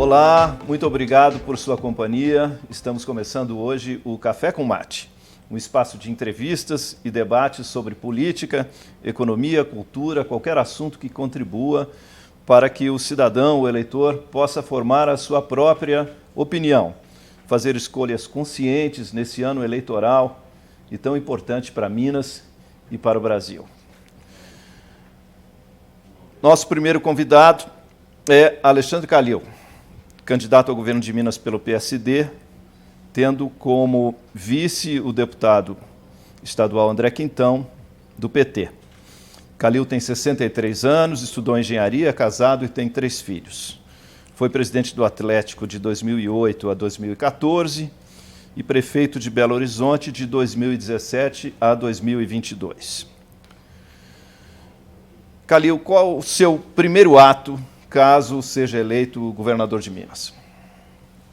Olá, muito obrigado por sua companhia. Estamos começando hoje o Café com Mate, um espaço de entrevistas e debates sobre política, economia, cultura, qualquer assunto que contribua para que o cidadão, o eleitor, possa formar a sua própria opinião, fazer escolhas conscientes nesse ano eleitoral e tão importante para Minas e para o Brasil. Nosso primeiro convidado é Alexandre Calil, candidato ao governo de Minas pelo PSD, tendo como vice o deputado estadual André Quintão, do PT. Calil tem 63 anos, estudou engenharia, é casado e tem 3 filhos. Foi presidente do Atlético de 2008 a 2014 e prefeito de Belo Horizonte de 2017 a 2022. Calil, qual o seu primeiro ato caso seja eleito governador de Minas?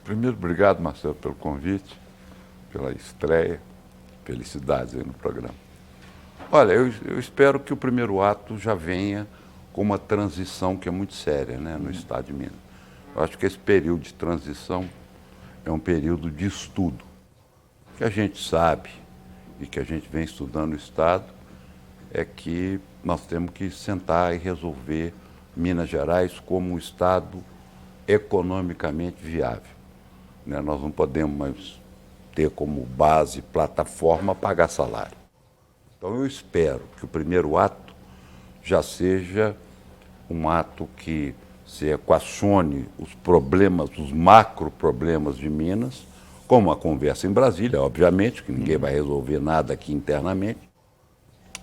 Primeiro, obrigado, Marcelo, pelo convite, pela estreia. Felicidades aí no programa. Olha, eu espero que o primeiro ato já venha com uma transição que é muito séria, né, no estado de Minas. Eu acho que esse período de transição é um período de estudo, que a gente sabe e que a gente vem estudando no estado, é que nós temos que sentar e resolver Minas Gerais como um estado economicamente viável. Né? Nós não podemos mais ter como base, plataforma, pagar salário. Então eu espero que o primeiro ato já seja um ato que se equacione os problemas, os macro problemas de Minas, como a conversa em Brasília, obviamente, que ninguém vai resolver nada aqui internamente,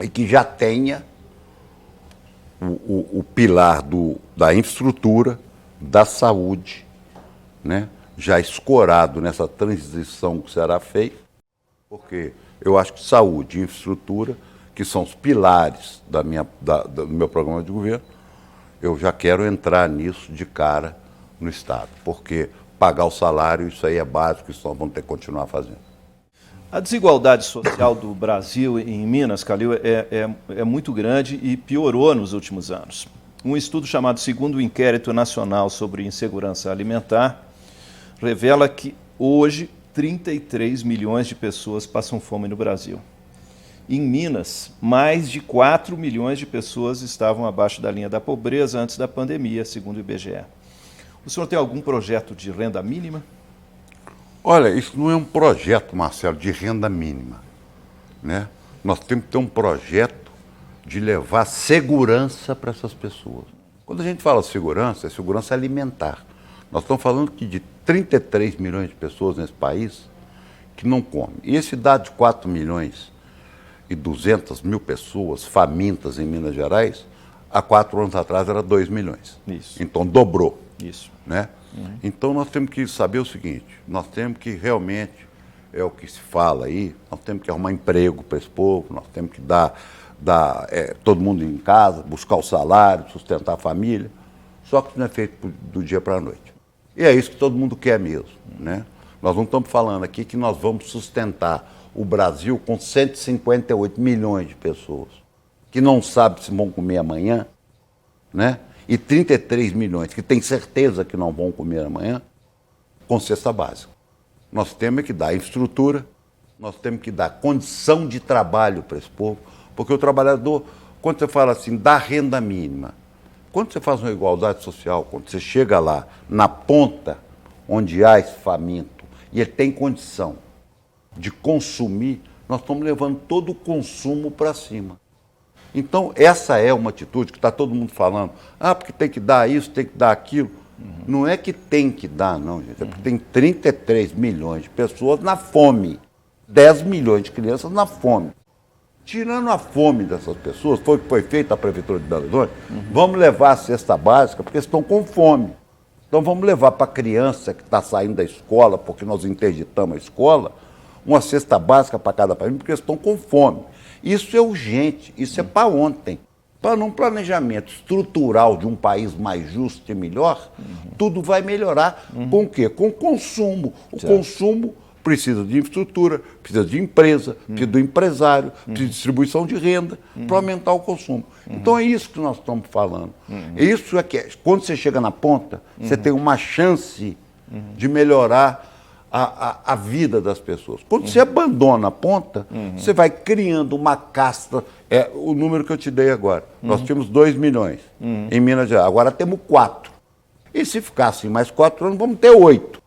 e que já tenha o pilar da infraestrutura, da saúde, né, já escorado nessa transição que será feita, porque eu acho que saúde e infraestrutura, que são os pilares do meu programa de governo, eu já quero entrar nisso de cara no Estado, porque pagar o salário, isso aí é básico, isso nós vamos ter que continuar fazendo. A desigualdade social do Brasil em Minas, Calil, é muito grande e piorou nos últimos anos. Um estudo chamado Segundo Inquérito Nacional sobre Insegurança Alimentar revela que hoje 33 milhões de pessoas passam fome no Brasil. Em Minas, mais de 4 milhões de pessoas estavam abaixo da linha da pobreza antes da pandemia, segundo o IBGE. O senhor tem algum projeto de renda mínima? Olha, isso não é um projeto, Marcelo, de renda mínima, né? Nós temos que ter um projeto de levar segurança para essas pessoas. Quando a gente fala segurança, é segurança alimentar. Nós estamos falando que de 33 milhões de pessoas nesse país que não comem. E esse dado de 4 milhões e 200 mil pessoas famintas em Minas Gerais, há 4 anos atrás era 2 milhões. Isso. Então dobrou. Isso. Né? Então nós temos que saber o seguinte, nós temos que realmente, é o que se fala aí, nós temos que arrumar emprego para esse povo, nós temos que dar todo mundo em casa, buscar o salário, sustentar a família, só que isso não é feito do dia para a noite. E é isso que todo mundo quer mesmo. Né? Nós não estamos falando aqui que nós vamos sustentar o Brasil com 158 milhões de pessoas, que não sabem se vão comer amanhã, né? E 33 milhões que têm certeza que não vão comer amanhã, com cesta básica. Nós temos que dar infraestrutura, nós temos que dar condição de trabalho para esse povo, porque o trabalhador, quando você fala assim, da renda mínima, quando você faz uma igualdade social, quando você chega lá, na ponta, onde há esse faminto, e ele tem condição de consumir, nós estamos levando todo o consumo para cima. Então, essa é uma atitude que está todo mundo falando. Porque tem que dar isso, tem que dar aquilo. Não é que tem que dar, não, gente. É porque tem 33 milhões de pessoas na fome. 10 milhões de crianças na fome. Tirando a fome dessas pessoas, foi o que foi feito a Prefeitura de Belo Horizonte, vamos levar a cesta básica, porque estão com fome. Então, vamos levar para a criança que está saindo da escola, porque nós interditamos a escola, uma cesta básica para cada família, porque estão com fome. Isso é urgente, isso é para ontem. Para um planejamento estrutural de um país mais justo e melhor, tudo vai melhorar. Com o quê? Com o consumo. O consumo precisa de infraestrutura, precisa de empresa, precisa do empresário, precisa de distribuição de renda para aumentar o consumo. Então é isso que nós estamos falando. Isso é que, quando você chega na ponta, você tem uma chance de melhorar a vida das pessoas. Quando você abandona a ponta, você vai criando uma casta. É o número que eu te dei agora. Nós tínhamos 2 milhões em Minas Gerais, agora temos 4. E se ficassem mais 4 anos, vamos ter 8.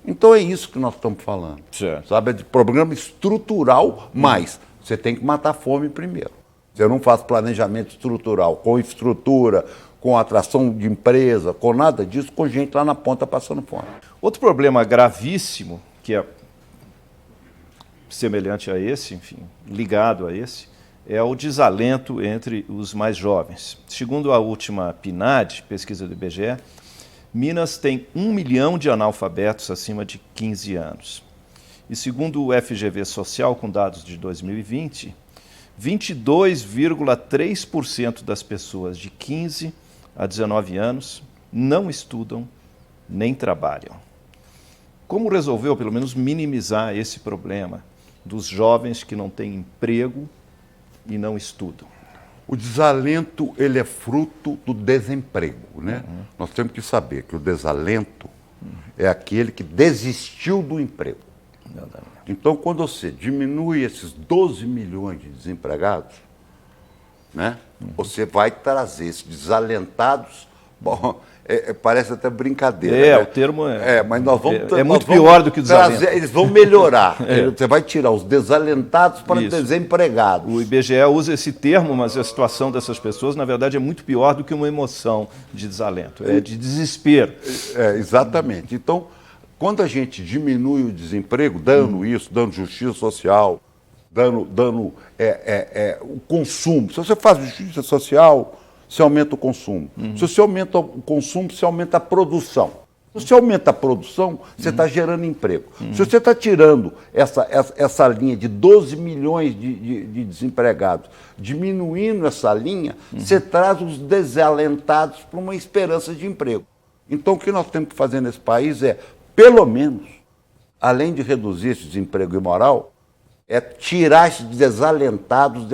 Então é isso que nós estamos falando. Certo. Sabe? É de programa estrutural, mas você tem que matar a fome primeiro. Você não faz planejamento estrutural com infraestrutura, com atração de empresa, com nada disso, com gente lá na ponta passando fome. Outro problema gravíssimo, que é semelhante a esse, enfim, ligado a esse, é o desalento entre os mais jovens. Segundo a última PNAD, pesquisa do IBGE, Minas tem 1 milhão de analfabetos acima de 15 anos. E segundo o FGV Social, com dados de 2020, 22,3% das pessoas de 15 a 19 anos não estudam nem trabalham. Como resolveu, pelo menos, minimizar esse problema dos jovens que não têm emprego e não estudam? O desalento, ele é fruto do desemprego, né? Nós temos que saber que o desalento é aquele que desistiu do emprego. Então, quando você diminui esses 12 milhões de desempregados, né? Você vai trazer esses desalentados. Bom, parece até brincadeira. Né? O termo mas nós vamos muito pior do que o desalento. Eles vão melhorar. Você vai tirar os desalentados para desempregados. O IBGE usa esse termo, mas a situação dessas pessoas, na verdade, é muito pior do que uma emoção de desalento. É de desespero. Exatamente. Então, quando a gente diminui o desemprego, dando isso, dando justiça social, dando o consumo. Se você faz justiça social, você aumenta o consumo. Se você aumenta o consumo, você aumenta a produção. Se você aumenta a produção, você está gerando emprego. Se você está tirando essa linha de 12 milhões de desempregados, diminuindo essa linha, você traz os desalentados para uma esperança de emprego. Então, o que nós temos que fazer nesse país é, pelo menos, além de reduzir esse desemprego imoral, é tirar esses desalentados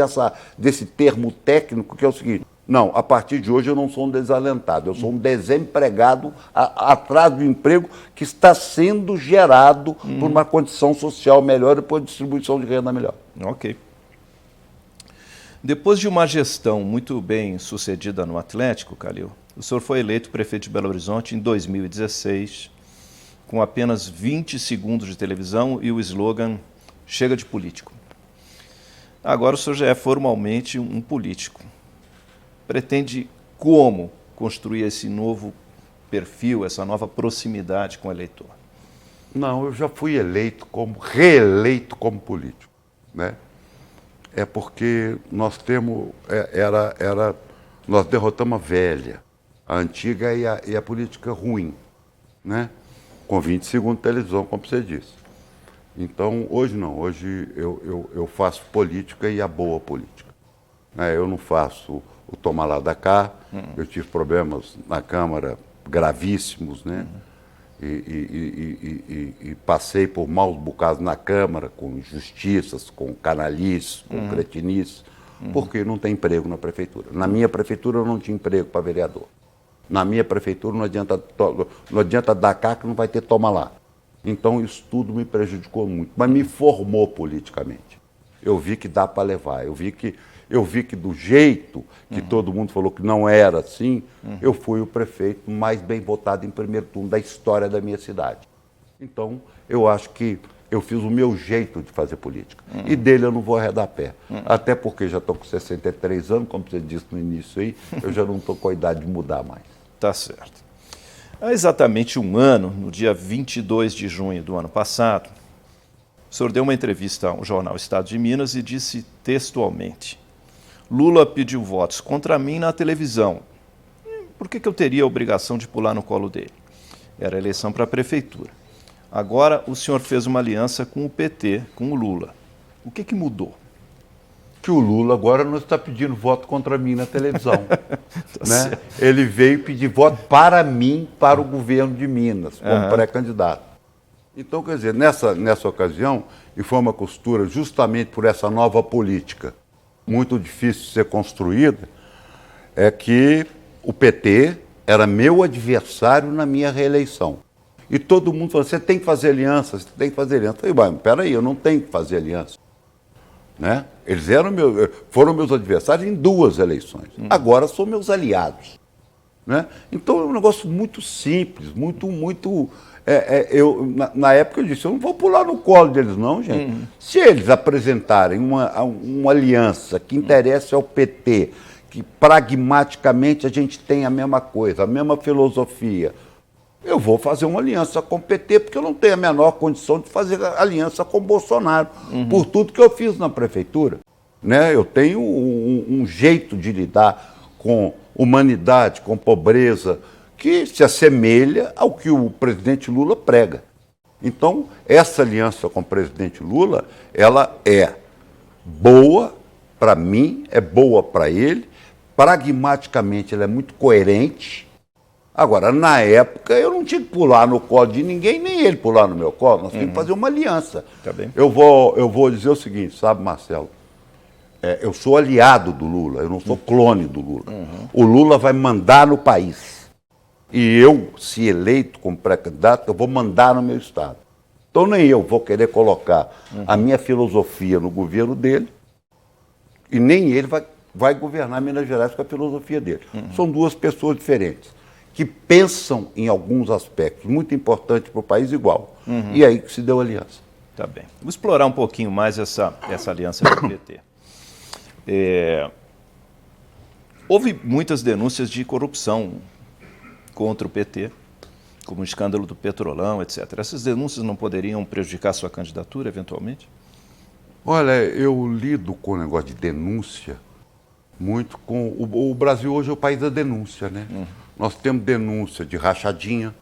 desse termo técnico que é o seguinte: não, a partir de hoje eu não sou um desalentado, eu sou um desempregado atrás do emprego que está sendo gerado por uma condição social melhor e por distribuição de renda melhor. Ok. Depois de uma gestão muito bem sucedida no Atlético, Calil, o senhor foi eleito prefeito de Belo Horizonte em 2016, com apenas 20 segundos de televisão e o slogan "Chega de político". Agora o senhor já é formalmente um político. Pretende como construir esse novo perfil, essa nova proximidade com o eleitor? Não, eu já fui reeleito como político, né? É porque nós temos, nós derrotamos a velha, a antiga e a política ruim, né? Com 20 segundos de televisão, como você disse. Então, hoje não, hoje eu faço política e a boa política. Eu não faço o tomar lá da cá, eu tive problemas na Câmara gravíssimos, né? E passei por maus bocados na Câmara, com injustiças, com canalices, com cretinices, porque não tem emprego na prefeitura. Na minha prefeitura eu não tinha emprego para vereador. Na minha prefeitura não adianta dar cá que não vai ter toma lá. Então isso tudo me prejudicou muito, mas me formou politicamente. Eu vi que dá para levar, eu vi que do jeito que todo mundo falou que não era assim, eu fui o prefeito mais bem votado em primeiro turno da história da minha cidade. Então, eu acho que eu fiz o meu jeito de fazer política. E dele eu não vou arredar pé. Até porque já estou com 63 anos, como você disse no início aí, eu já não estou com a idade de mudar mais. Tá certo. Há exatamente um ano, no dia 22 de junho do ano passado, o senhor deu uma entrevista ao jornal Estado de Minas e disse textualmente: Lula pediu votos contra mim na televisão. Por que eu teria a obrigação de pular no colo dele? Era a eleição para a prefeitura. Agora o senhor fez uma aliança com o PT, com o Lula. O que mudou? Que o Lula agora não está pedindo voto contra mim na televisão. Né? Ele veio pedir voto para mim, para o governo de Minas, como pré-candidato. Então, quer dizer, nessa ocasião, e foi uma costura justamente por essa nova política, muito difícil de ser construída, é que o PT era meu adversário na minha reeleição. E todo mundo falou, você tem que fazer aliança, você tem que fazer aliança. Eu falei, peraí, eu não tenho que fazer aliança. Né? Eles foram meus adversários em 2 eleições. Agora são meus aliados. Né? Então é um negócio muito simples, na época eu disse, eu não vou pular no colo deles não, gente. Se eles apresentarem uma aliança que interesse ao PT, que pragmaticamente a gente tem a mesma coisa, a mesma filosofia, eu vou fazer uma aliança com o PT, porque eu não tenho a menor condição de fazer aliança com o Bolsonaro, por tudo que eu fiz na prefeitura. Né? Eu tenho um jeito de lidar com humanidade, com pobreza, que se assemelha ao que o presidente Lula prega. Então, essa aliança com o presidente Lula, ela é boa para mim, é boa para ele, pragmaticamente ela é muito coerente. Agora, na época, eu não tinha que pular no colo de ninguém, nem ele pular no meu colo, nós tínhamos que fazer uma aliança. Tá bem. Eu vou dizer o seguinte, sabe, Marcelo? Eu sou aliado do Lula, eu não sou clone do Lula. O Lula vai mandar no país. E eu, se eleito como pré-candidato, eu vou mandar no meu estado. Então nem eu vou querer colocar a minha filosofia no governo dele, e nem ele vai governar Minas Gerais com a filosofia dele. São 2 pessoas diferentes, que pensam em alguns aspectos muito importantes para o país igual. E aí que se deu aliança. Tá bem. Vou explorar um pouquinho mais essa aliança com o PT. Houve muitas denúncias de corrupção contra o PT, como o escândalo do Petrolão, etc. Essas denúncias não poderiam prejudicar a sua candidatura, eventualmente? Olha, eu lido com o negócio de denúncia muito com... O Brasil hoje é o país da denúncia, né? Nós temos denúncia de rachadinha,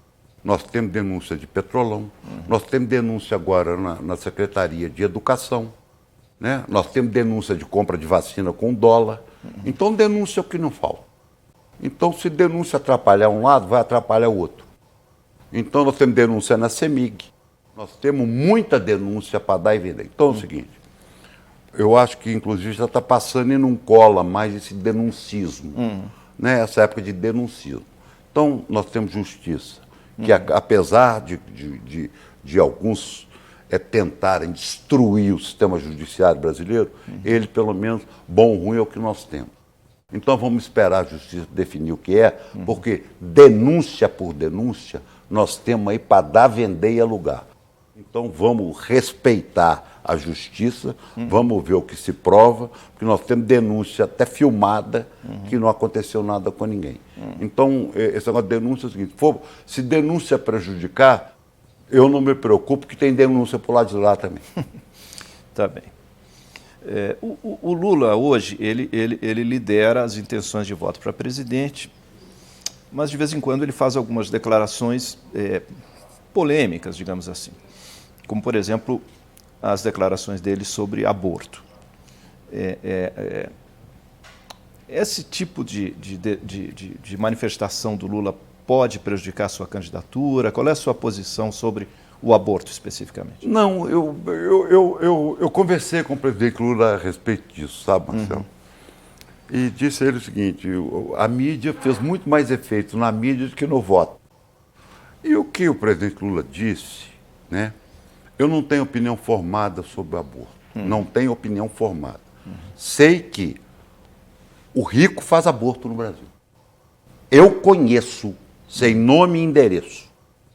nós temos denúncia de Petrolão, nós temos denúncia agora na Secretaria de Educação, né? Nós temos denúncia de compra de vacina com dólar. Então, denúncia é o que não falta. Então, se denúncia atrapalhar um lado, vai atrapalhar o outro. Então, nós temos denúncia na CEMIG. Nós temos muita denúncia para dar e vender. Então, é o seguinte, eu acho que, inclusive, já está passando e não cola mais esse denuncismo. Né? Essa época de denuncismo. Então, nós temos justiça, que apesar de alguns tentarem destruir o sistema judiciário brasileiro, ele, pelo menos, bom ou ruim é o que nós temos. Então vamos esperar a justiça definir o que é, porque denúncia por denúncia nós temos aí para dar, vender e alugar. Então vamos respeitar a justiça, vamos ver o que se prova, porque nós temos denúncia até filmada que não aconteceu nada com ninguém. Então esse negócio de denúncia é o seguinte, se denúncia prejudicar, eu não me preocupo, que tem denúncia por lado de lá também. Tá bem. O Lula hoje, ele lidera as intenções de voto para presidente, mas de vez em quando ele faz algumas declarações polêmicas, digamos assim. Como, por exemplo, as declarações dele sobre aborto. Esse tipo de manifestação do Lula pode prejudicar a sua candidatura? Qual é a sua posição sobre o aborto, especificamente? Não, eu conversei com o presidente Lula a respeito disso, sabe, Marcelo? E disse a ele o seguinte, a mídia fez muito mais efeito na mídia do que no voto. E o que o presidente Lula disse, né? Eu não tenho opinião formada sobre o aborto. Não tenho opinião formada. Sei que o rico faz aborto no Brasil. Eu conheço, sem nome e endereço,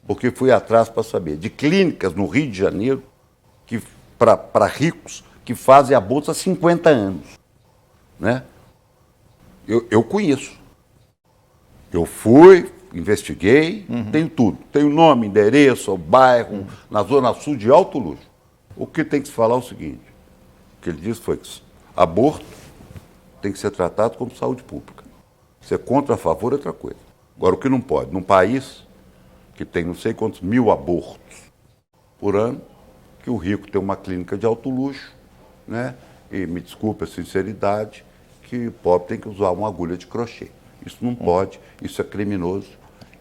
porque fui atrás para saber, de clínicas no Rio de Janeiro, para ricos, que fazem abortos há 50 anos. Né? Eu conheço. Eu fui, investiguei, tenho tudo. Tenho nome, endereço, bairro, na Zona Sul de alto luxo. O que tem que se falar é o seguinte, o que ele disse foi que aborto tem que ser tratado como saúde pública. Ser contra, a favor é outra coisa. Agora, o que não pode? Num país que tem não sei quantos mil abortos por ano, que o rico tem uma clínica de alto luxo, né? E me desculpe a sinceridade, que o pobre tem que usar uma agulha de crochê. Isso não pode, isso é criminoso.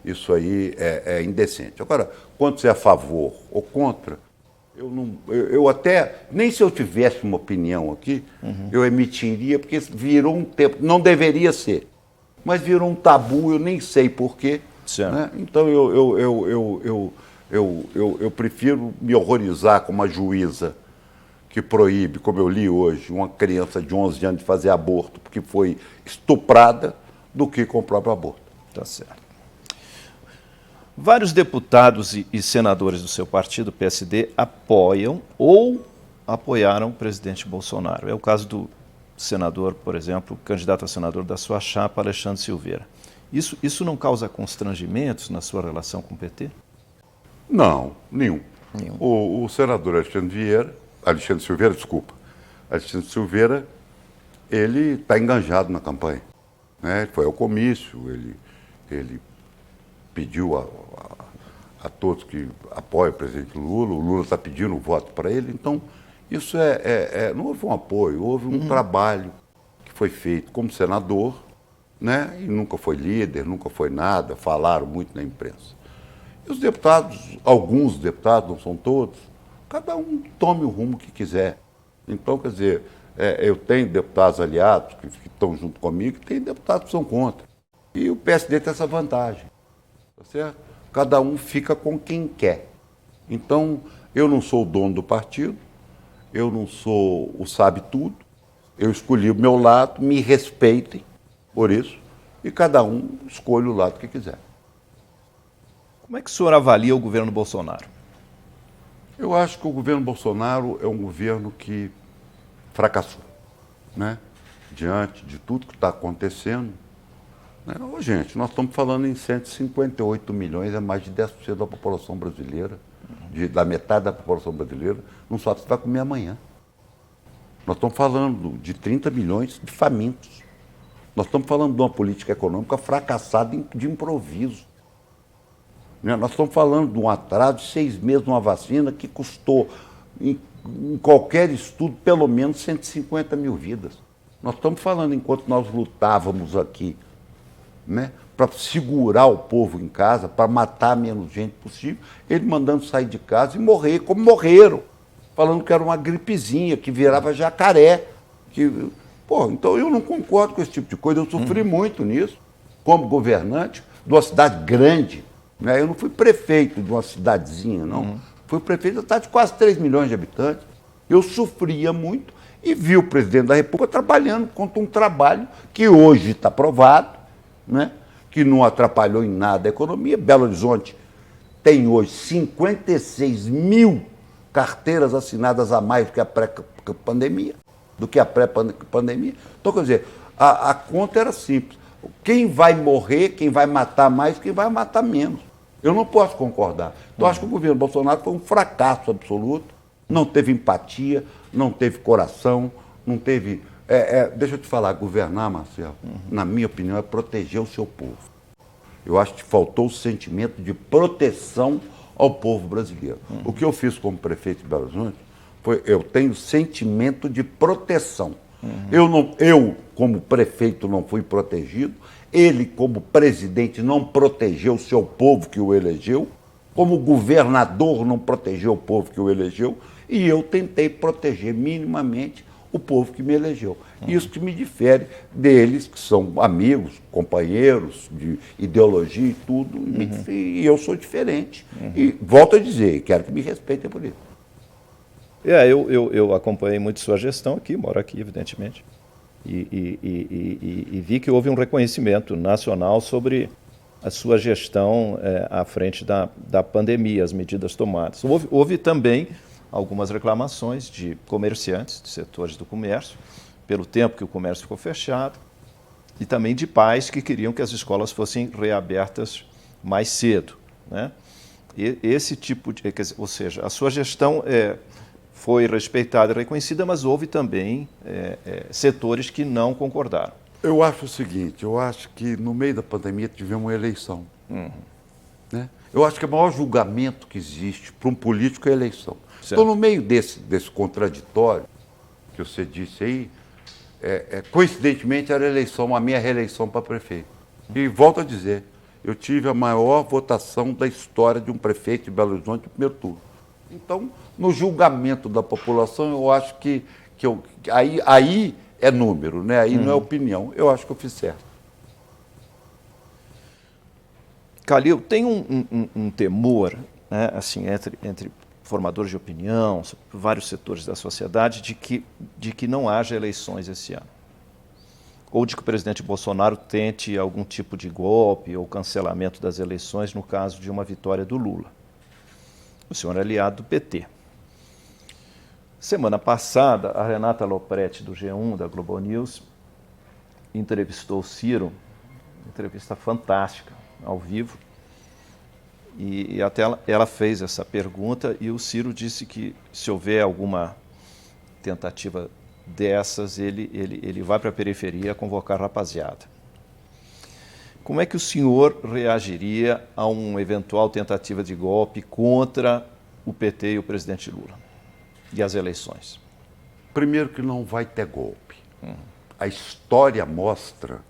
Isso aí é indecente. Agora, quando você é a favor ou contra, eu até, nem se eu tivesse uma opinião aqui, eu emitiria, porque virou um tempo, não deveria ser, mas virou um tabu, eu nem sei porquê. Né? Então eu prefiro me horrorizar com uma juíza que proíbe, como eu li hoje, uma criança de 11 anos de fazer aborto porque foi estuprada, do que com o próprio aborto. Tá certo. Vários deputados e senadores do seu partido, PSD, apoiam ou apoiaram o presidente Bolsonaro. É o caso do senador, por exemplo, candidato a senador da sua chapa, Alexandre Silveira. Isso não causa constrangimentos na sua relação com o PT? Não, nenhum. O senador Alexandre Silveira, ele está enganjado na campanha. Né? Ele foi ao comício, ele pediu a todos que apoiam o presidente Lula, o Lula está pedindo o voto para ele, então isso não houve um apoio, houve um trabalho que foi feito como senador, né? E nunca foi líder, nunca foi nada, falaram muito na imprensa. E os deputados, alguns deputados, não são todos, cada um tome o rumo que quiser. Então, quer dizer, eu tenho deputados aliados que estão junto comigo, e tem deputados que são contra. E o PSD tem essa vantagem. Tá certo? Cada um fica com quem quer. Então, eu não sou o dono do partido, eu não sou o sabe-tudo, eu escolhi o meu lado, me respeitem por isso, e cada um escolhe o lado que quiser. Como é que o senhor avalia o governo Bolsonaro? Eu acho que o governo Bolsonaro é um governo que fracassou, né? Diante de tudo que está acontecendo. Ô, gente, nós estamos falando em 158 milhões, é mais de 10% da população brasileira, da metade da população brasileira, não sabe se vai comer amanhã. Nós estamos falando de 30 milhões de famintos. Nós estamos falando de uma política econômica fracassada de improviso. Nós estamos falando de um atraso de 6 meses de uma vacina que custou, em qualquer estudo, pelo menos 150 mil vidas. Nós estamos falando, enquanto nós lutávamos aqui, né, para segurar o povo em casa, para matar menos gente possível, ele mandando sair de casa e morrer, como morreram, falando que era uma gripezinha, que virava jacaré. Então eu não concordo com esse tipo de coisa, eu sofri muito nisso, como governante de uma cidade grande. Né? Eu não fui prefeito de uma cidadezinha, não. Fui prefeito de uma cidade de quase 3 milhões de habitantes. Eu sofria muito e vi o presidente da República trabalhando contra um trabalho que hoje está provado, né? Que não atrapalhou em nada a economia. Belo Horizonte tem hoje 56 mil carteiras assinadas a mais do que a pré-pandemia, Então, quer dizer, a conta era simples. Quem vai morrer, quem vai matar mais, quem vai matar menos. Eu não posso concordar. Então, acho que o governo Bolsonaro foi um fracasso absoluto, não teve empatia, não teve coração, não teve... deixa eu te falar, governar, Marcelo, na minha opinião, é proteger o seu povo. Eu acho que faltou o sentimento de proteção ao povo brasileiro. O que eu fiz como prefeito de Belo Horizonte foi, eu tenho sentimento de proteção. Eu, como prefeito, não fui protegido, ele, como presidente, não protegeu o seu povo que o elegeu, como governador, não protegeu o povo que o elegeu, e eu tentei proteger minimamente o povo que me elegeu. Isso que me difere deles, que são amigos, companheiros de ideologia e tudo, e eu sou diferente. E volto a dizer, quero que me respeitem por isso. Eu acompanhei muito sua gestão aqui, moro aqui, evidentemente, e vi que houve um reconhecimento nacional sobre a sua gestão à frente da pandemia, as medidas tomadas. Houve também algumas reclamações de comerciantes, de setores do comércio, pelo tempo que o comércio ficou fechado, e também de pais que queriam que as escolas fossem reabertas mais cedo, né? Esse tipo de... Ou seja, a sua gestão foi respeitada e reconhecida, mas houve também setores que não concordaram. Eu acho o seguinte, eu acho que no meio da pandemia tivemos uma eleição. Né? Eu acho que o maior julgamento que existe para um político é a eleição. Certo. Então, no meio desse contraditório que você disse aí, coincidentemente era a minha reeleição para prefeito. E volto a dizer, Eu tive a maior votação da história de um prefeito de Belo Horizonte no primeiro turno. Então, no julgamento da população, eu acho que aí é número, né? Aí não é opinião. Eu acho que eu fiz certo. Calil, tem um temor, né, assim, entre formadores de opinião, vários setores da sociedade, de que não haja eleições esse ano. Ou de que o presidente Bolsonaro tente algum tipo de golpe ou cancelamento das eleições no caso de uma vitória do Lula. O senhor é aliado do PT. Semana passada, a Renata Lopretti, do G1, da Globo News, entrevistou o Ciro, uma entrevista fantástica, ao vivo, e até ela fez essa pergunta e o Ciro disse que se houver alguma tentativa dessas, ele vai para a periferia convocar a rapaziada. Como é que o senhor reagiria a uma eventual tentativa de golpe contra o PT e o presidente Lula e as eleições? Primeiro que não vai ter golpe. A história mostra,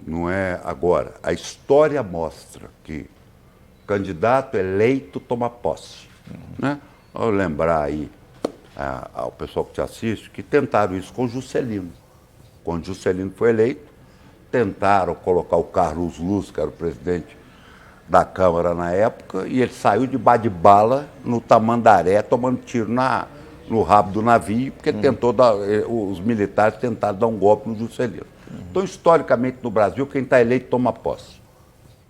não é agora, a história mostra que candidato eleito toma posse. Né? Vou lembrar aí ao pessoal que te assiste que tentaram isso com Juscelino. Quando Juscelino foi eleito, tentaram colocar o Carlos Luz, que era o presidente da Câmara na época, e ele saiu de bate-bala no Tamandaré, tomando tiro no rabo do navio, porque os militares tentaram dar um golpe no Juscelino. Então, historicamente, no Brasil, quem está eleito toma posse.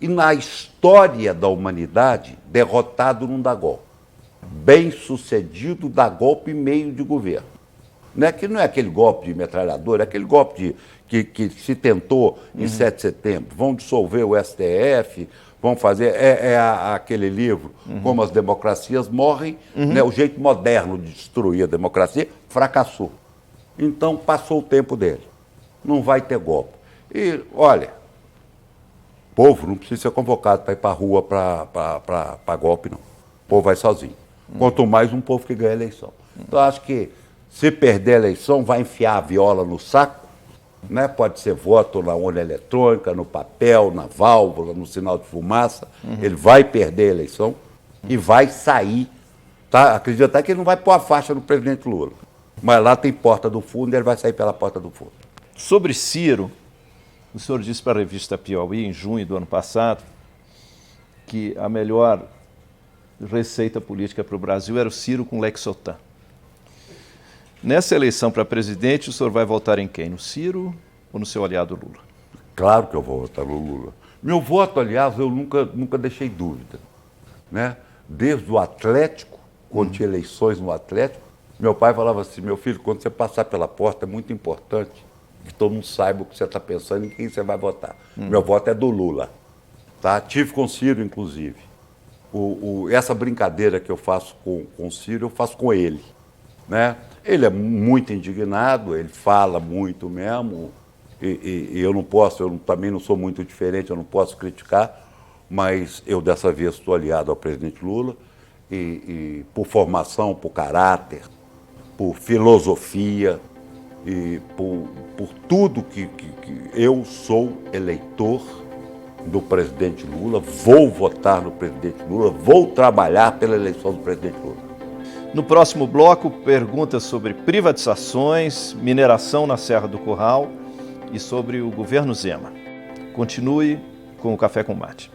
E na história da humanidade, derrotado não dá golpe. Bem-sucedido dá golpe em meio de governo. Que não é aquele golpe de metralhadora, é aquele golpe que se tentou em 7 de setembro. Vão dissolver o STF, vão fazer... aquele livro, Como as Democracias Morrem, né, o jeito moderno de destruir a democracia, fracassou. Então, passou o tempo dele. Não vai ter golpe. E, olha, o povo não precisa ser convocado para ir para a rua para golpe, não. O povo vai sozinho. Quanto mais um povo que ganha a eleição. Então, acho que se perder a eleição, vai enfiar a viola no saco, né? Pode ser voto na urna eletrônica, no papel, na válvula, no sinal de fumaça. Ele vai perder a eleição e vai sair. Tá? Acredito até que ele não vai pôr a faixa no presidente Lula. Mas lá tem porta do fundo e ele vai sair pela porta do fundo. Sobre Ciro, o senhor disse para a revista Piauí, em junho do ano passado, que a melhor receita política para o Brasil era o Ciro com Lexotan. Nessa eleição para presidente, o senhor vai votar em quem? No Ciro ou no seu aliado Lula? Claro que eu vou votar no Lula. Meu voto, aliás, eu nunca deixei dúvida. Né? Desde o Atlético, quando tinha eleições no Atlético, meu pai falava assim, meu filho, quando você passar pela porta, é muito importante que todo mundo saiba o que você está pensando e em quem você vai votar. Meu voto é do Lula. Tá? Tive com o Ciro, inclusive. Essa brincadeira que eu faço com o Ciro, eu faço com ele. Né? Ele é muito indignado, ele fala muito mesmo, e eu não posso, também não sou muito diferente, eu não posso criticar, mas eu dessa vez estou aliado ao presidente Lula, e por formação, por caráter, por filosofia, e por tudo que eu sou eleitor do presidente Lula, vou votar no presidente Lula, vou trabalhar pela eleição do presidente Lula. No próximo bloco, perguntas sobre privatizações, mineração na Serra do Curral e sobre o governo Zema. Continue com o Café com Mate.